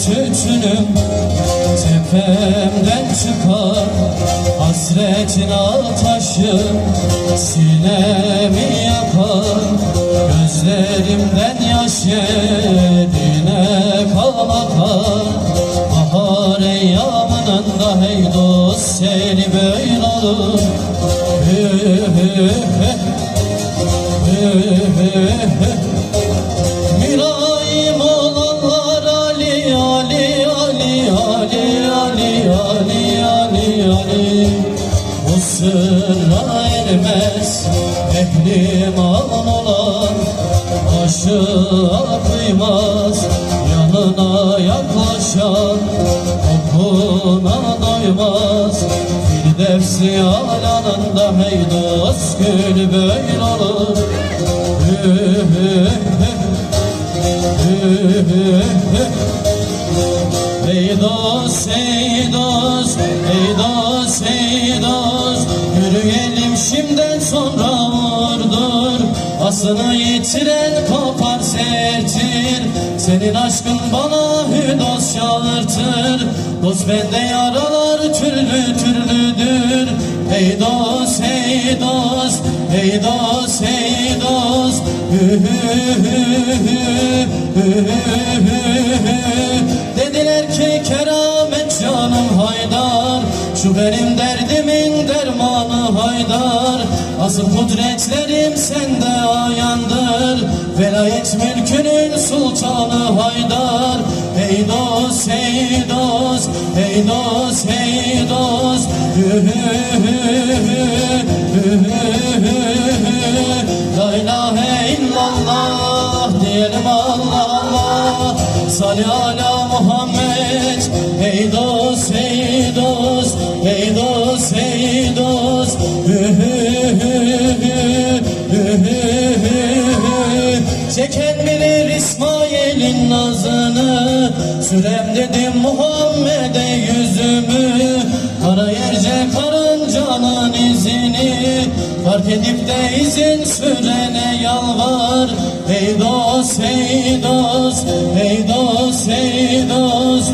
tütünüm tepemden çıkar, hasretin ataşı sinemi yakar. Gözlerimden yaş yerine kan akar. Bahar eyyamında hey dost seni böyle olur. Mülayim olanlar Ali, Ali, Ali, Ali, Ali, Ali, Ali, Ali. Bu sırra ermez ehlim an olan, aşığa kıymaz yanına yaklaşan, kokuna doymaz. Firdevs-i alanında hey dost gül böyle olur. Ey dost, ey dost, ey dost, ey dost, yürüyelim şimdiden sonra vurdur. Aslını yitiren kopar sertir, senin aşkın bana hüdos çağırtır. Dost bende yaralar türlü türlüdür. Ey dost, ey dost, ey dost, ey dost. Dediler ki keramet canım Haydar, şu benim derdimin dermanı Haydar. Asıl kudretlerim sende ayandır, velayet mülkünün sultanı Haydar. Ey dost, ey dost, ey dost, ey dost. La ilahe illallah diyelim Allah Allah. Salli ala Muhammed. Ey dost, ey dost, ey dost, ey dost. Çeken bilir İsmail'in nazını, sürem dedim Muhammed'e yüzümü. Kara yerce karıncanın izini, fark edip de izin sürene yalvar. Ey dost, ey dost, ey dost, ey dost.